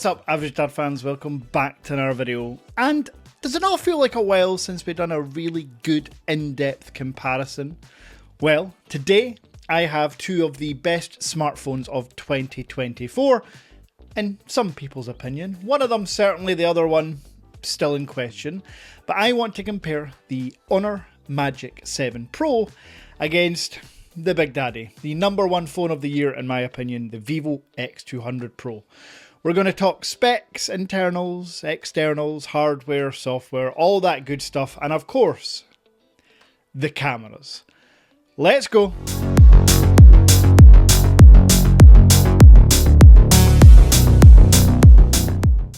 What's up, Average Dad fans? Welcome back to another video. And does it not feel like a while since we've done a really good in-depth comparison? Well, today I have two of the best smartphones of 2024, in some people's opinion. One of them certainly, the other one still in question. But I want to compare the Honor Magic 7 Pro against the Big Daddy, the number one phone of the year in my opinion, the Vivo X200 Pro. We're going to talk specs, internals, externals, hardware, software, all that good stuff, and of course, the cameras. Let's go!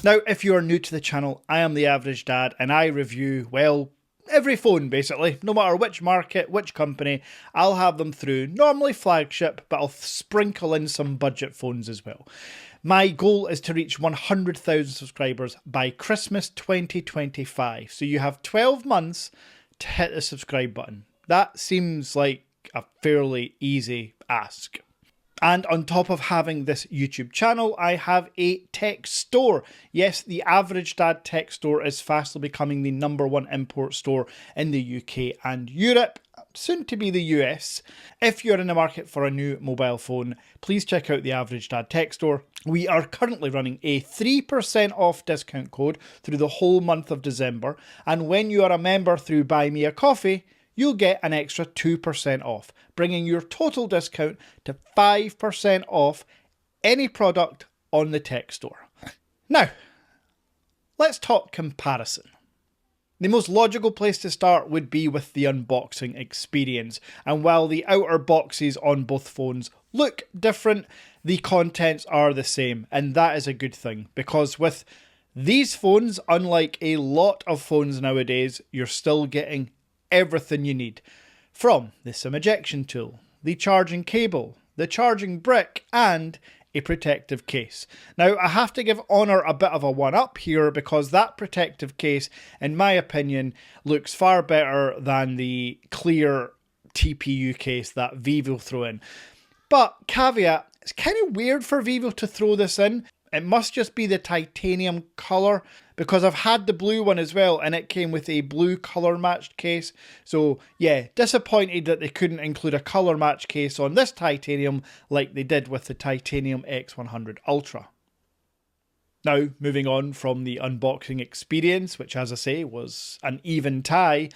Now, if you are new to the channel, I am the Average Dad and I review, well, every phone basically, no matter which market, which company. I'll have them through, normally flagship, but I'll sprinkle in some budget phones as well. My goal is to reach 100,000 subscribers by Christmas 2025. So you have 12 months to hit the subscribe button. That seems like a fairly easy ask. And on top of having this YouTube channel, I have a tech store. Yes, the Average Dad tech store is fastly becoming the number one import store in the UK and Europe, soon to be the US. If you're in the market for a new mobile phone, please check out the Average Dad tech store. We are currently running a 3% off discount code through the whole month of December. And when you are a member through Buy Me a Coffee, you'll get an extra 2% off, bringing your total discount to 5% off any product on the tech store. Now, let's talk comparison. The most logical place to start would be with the unboxing experience. And while the outer boxes on both phones look different, the contents are the same. And that is a good thing, because with these phones, unlike a lot of phones nowadays, you're still getting everything you need, from the SIM ejection tool, the charging cable, the charging brick, and a protective case. Now, I have to give Honor a bit of a one-up here, because that protective case, in my opinion, looks far better than the clear TPU case that Vivo throw in. But caveat, it's kind of weird for Vivo to throw this in. It must just be the titanium colour, because I've had the blue one as well and it came with a blue colour matched case. So yeah, disappointed that they couldn't include a colour matched case on this titanium like they did with the titanium X100 Ultra. Now, moving on from the unboxing experience, which as I say was an even tie,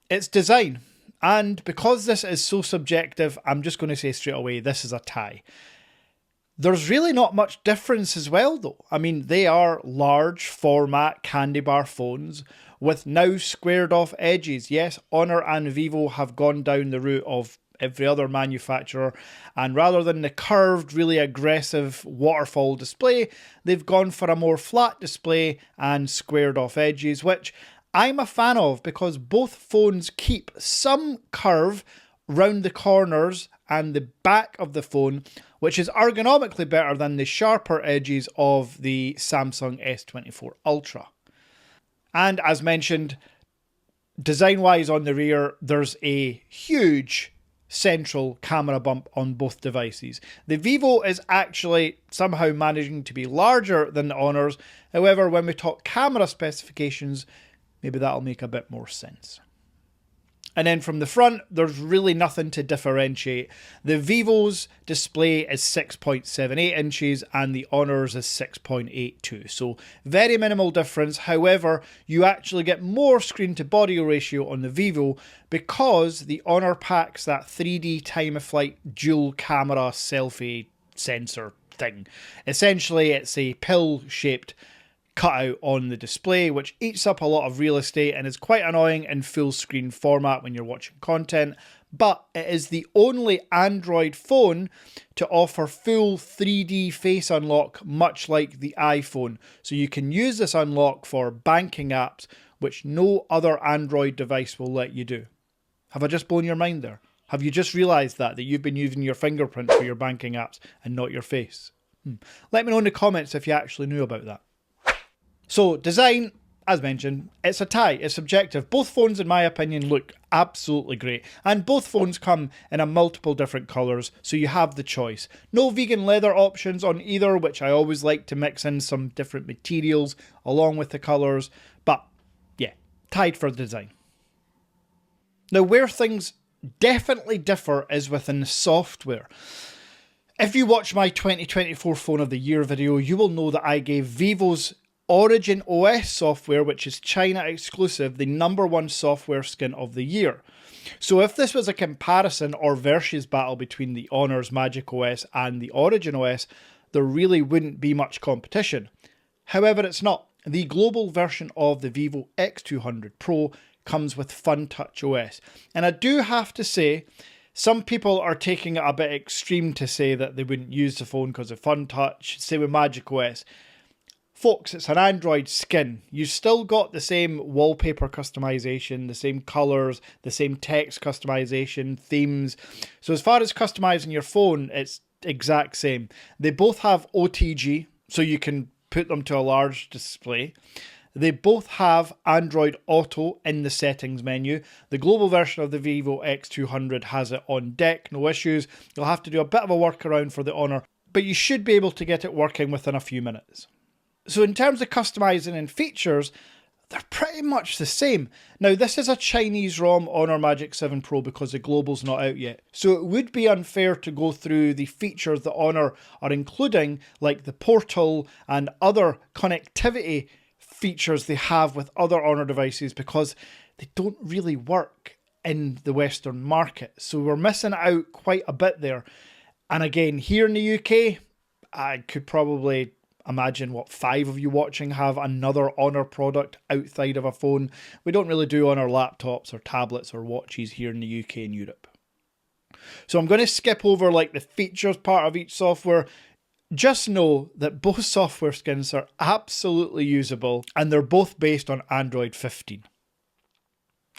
it's design. And because this is so subjective, I'm just going to say straight away, this is a tie. There's really not much difference as well though. I mean, they are large format candy bar phones with now squared off edges. Yes, Honor and Vivo have gone down the route of every other manufacturer, and rather than the curved, really aggressive waterfall display, they've gone for a more flat display and squared off edges, which I'm a fan of, because both phones keep some curve round the corners and the back of the phone, which is ergonomically better than the sharper edges of the Samsung S24 Ultra. And as mentioned, design-wise on the rear, there's a huge central camera bump on both devices. The Vivo is actually somehow managing to be larger than the Honor's. However, when we talk camera specifications, maybe that'll make a bit more sense. And then from the front, there's really nothing to differentiate. The Vivo's display is 6.78 inches and the Honor's is 6.82. So very minimal difference. However, you actually get more screen to body ratio on the Vivo, because the Honor packs that 3D time of flight dual camera selfie sensor thing. Essentially, it's a pill shaped cutout on the display, which eats up a lot of real estate and is quite annoying in full screen format when you're watching content. But it is the only Android phone to offer full 3D face unlock, much like the iPhone. So you can use this unlock for banking apps, which no other Android device will let you do. Have I just blown your mind there? Have you just realised that you've been using your fingerprint for your banking apps and not your face? Let me know in the comments if you actually knew about that. So design, as mentioned, it's a tie, it's subjective. Both phones, in my opinion, look absolutely great. And both phones come in a multiple different colours, so you have the choice. No vegan leather options on either, which I always like to mix in some different materials along with the colours. But yeah, tied for the design. Now, where things definitely differ is within the software. If you watch my 2024 Phone of the Year video, you will know that I gave Vivo's Origin OS software, which is China exclusive, the #1 software skin of the year. So if this was a comparison or versus battle between the Honor's Magic OS and the Origin OS, there really wouldn't be much competition. However, it's not. The global version of the Vivo X200 Pro comes with FunTouch OS. And I do have to say, some people are taking it a bit extreme to say that they wouldn't use the phone because of FunTouch, same with Magic OS. Folks, it's an Android skin. You've still got the same wallpaper customization, the same colours, the same text customization, themes. So as far as customizing your phone, it's exact same. They both have OTG, so you can put them to a large display. They both have Android Auto in the settings menu. The global version of the Vivo X200 has it on deck, no issues. You'll have to do a bit of a workaround for the Honor, but you should be able to get it working within a few minutes. So in terms of customizing and features, they're pretty much the same. Now, this is a Chinese ROM Honor Magic 7 Pro because the global's not out yet. So it would be unfair to go through the features that Honor are including, like the portal and other connectivity features they have with other Honor devices, because they don't really work in the Western market. So we're missing out quite a bit there. And again, here in the UK, I could probably imagine what 5 of you watching have another Honor product outside of a phone. We don't really do Honor laptops or tablets or watches here in the UK and Europe. So I'm going to skip over like the features part of each software. Just know that both software skins are absolutely usable and they're both based on Android 15.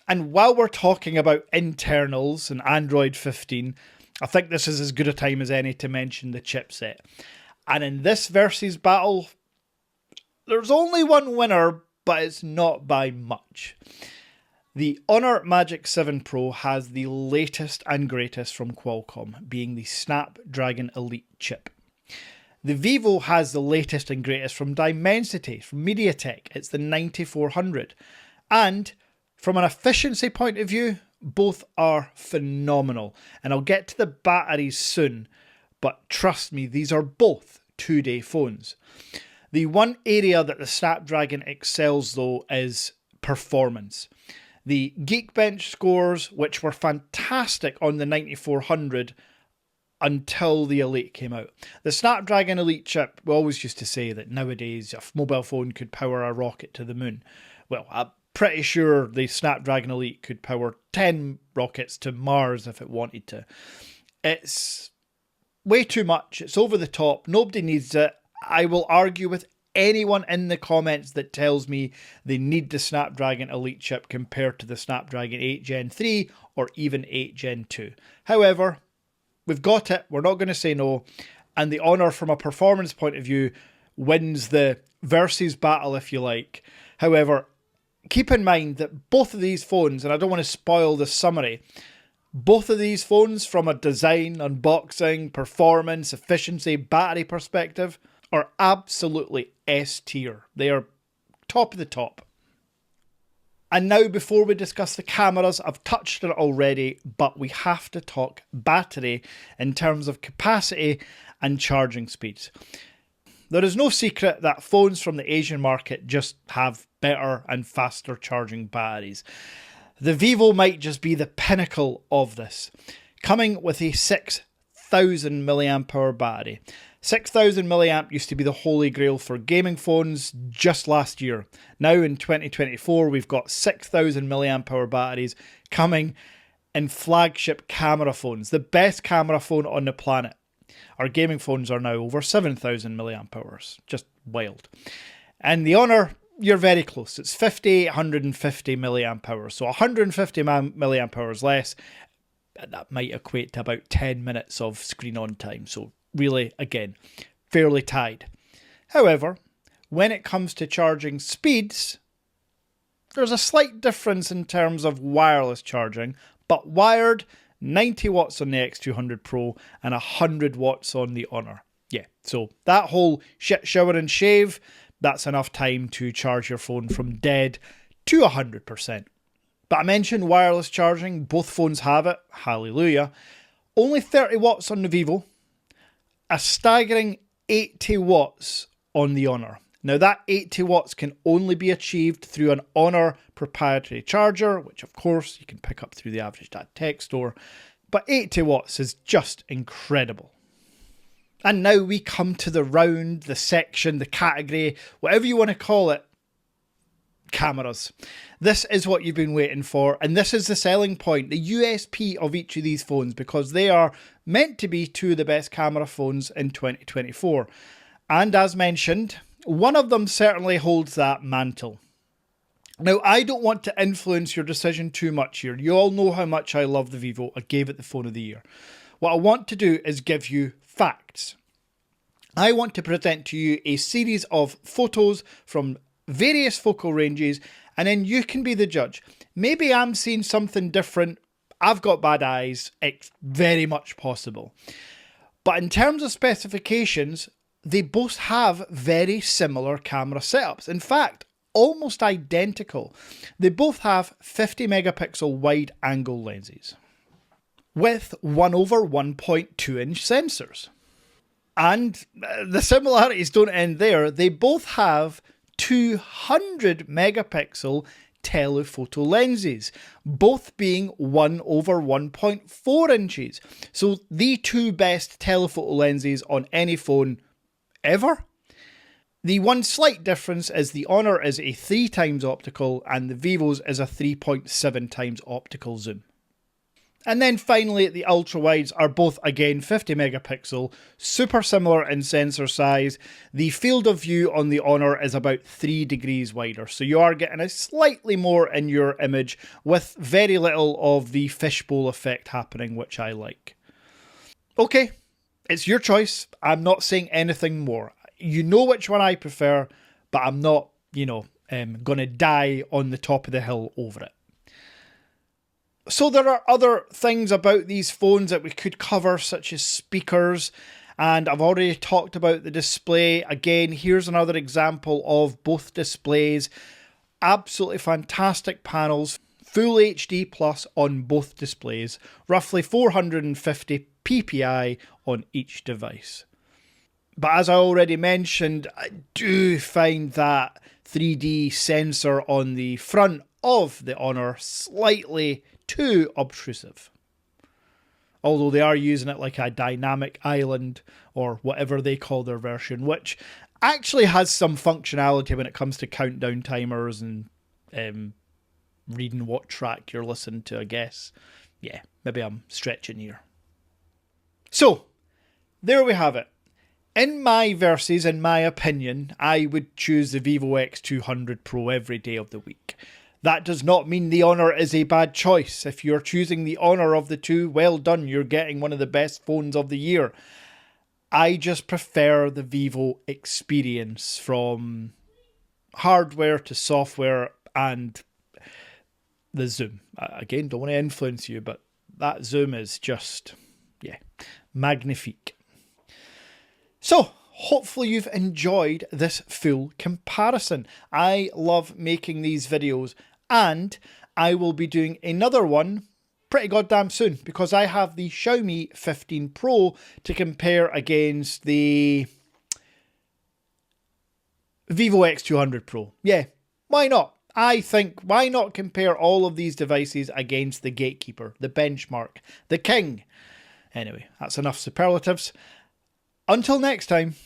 And while we're talking about internals and Android 15, I think this is as good a time as any to mention the chipset. And in this versus battle, there's only one winner, but it's not by much. The Honor Magic 7 Pro has the latest and greatest from Qualcomm, being the Snapdragon Elite chip. The Vivo has the latest and greatest from Dimensity, from MediaTek. It's the 9400. And from an efficiency point of view, both are phenomenal. And I'll get to the batteries soon, but trust me, these are both 2-day phones. The one area that the Snapdragon excels though is performance. The Geekbench scores, which were fantastic on the 9400 until the Elite came out. The Snapdragon Elite chip, we always used to say that nowadays a mobile phone could power a rocket to the moon. Well, I'm pretty sure the Snapdragon Elite could power 10 rockets to Mars if it wanted to. It's way too much. It's over the top. Nobody needs it. I will argue with anyone in the comments that tells me they need the Snapdragon Elite chip compared to the Snapdragon 8 Gen 3 or even 8 Gen 2. However, we've got it. We're not going to say no. And the Honor, from a performance point of view, wins the versus battle, if you like. However, keep in mind that both of these phones, and I don't want to spoil the summary, both of these phones, from a design, unboxing, performance, efficiency, battery perspective, are absolutely S tier. They are top of the top. And now, before we discuss the cameras, I've touched on it already, but we have to talk battery in terms of capacity and charging speeds. There is no secret that phones from the Asian market just have better and faster charging batteries. The Vivo might just be the pinnacle of this, coming with a 6,000 mAh battery. 6,000 mAh used to be the holy grail for gaming phones just last year. Now in 2024, we've got 6,000 mAh batteries coming in flagship camera phones, the best camera phone on the planet. Our gaming phones are now over 7,000 mAh, just wild. And the Honor, you're very close. It's 5,850 mAh, so 150 mAh less. That might equate to about 10 minutes of screen on time. So really, again, fairly tied. However, when it comes to charging speeds, there's a slight difference in terms of wireless charging, but wired, 90 watts on the X200 Pro and 100 watts on the Honor. Yeah, so that whole shit, shower and shave, that's enough time to charge your phone from dead to 100%. But I mentioned wireless charging, both phones have it, hallelujah. Only 30 watts on the Vivo, a staggering 80 watts on the Honor. Now that 80 watts can only be achieved through an Honor proprietary charger, which of course you can pick up through the Average Dad tech store, but 80 watts is just incredible. And now we come to the round, the section, the category, whatever you want to call it, cameras. This is what you've been waiting for, and this is the selling point, the USP of each of these phones, because they are meant to be two of the best camera phones in 2024. And as mentioned, one of them certainly holds that mantle. Now, I don't want to influence your decision too much here. You all know how much I love the Vivo. I gave it the phone of the year. What I want to do is give you facts. I want to present to you a series of photos from various focal ranges, and then you can be the judge. Maybe I'm seeing something different. I've got bad eyes. It's very much possible. But in terms of specifications, they both have very similar camera setups. In fact, almost identical. They both have 50 megapixel wide angle lenses with 1/1.2 inch sensors. And the similarities don't end there. They both have 200 megapixel telephoto lenses, both being 1/1.4 inches. So the two best telephoto lenses on any phone ever. The one slight difference is the Honor is a 3 times optical and the Vivo's is a 3.7 times optical zoom. And then finally, the ultra-wides are both, again, 50 megapixel, super similar in sensor size. The field of view on the Honor is about 3 degrees wider, so you are getting a slightly more in your image with very little of the fishbowl effect happening, which I like. Okay, it's your choice. I'm not saying anything more. You know which one I prefer, but I'm not, going to die on the top of the hill over it. So there are other things about these phones that we could cover, such as speakers, and I've already talked about the display. Again, here's another example of both displays. Absolutely fantastic panels, full HD plus on both displays, roughly 450 ppi on each device. But as I already mentioned, I do find that 3D sensor on the front of the Honor slightly too obtrusive. Although they are using it like a dynamic island or whatever they call their version, which actually has some functionality when it comes to countdown timers and reading what track you're listening to, I guess. Yeah, maybe I'm stretching here. So, there we have it. In my opinion, I would choose the Vivo X200 Pro every day of the week. That does not mean the Honor is a bad choice. If you're choosing the Honor of the two, well done, you're getting one of the best phones of the year. I just prefer the Vivo experience, from hardware to software and the zoom. Again, don't want to influence you, but that zoom is just, magnifique. So, hopefully you've enjoyed this full comparison. I love making these videos, and I will be doing another one pretty goddamn soon, because I have the Xiaomi 15 Pro to compare against the Vivo X200 Pro. Yeah, why not? I think, why not compare all of these devices against the gatekeeper, the benchmark, the king? Anyway, that's enough superlatives. Until next time.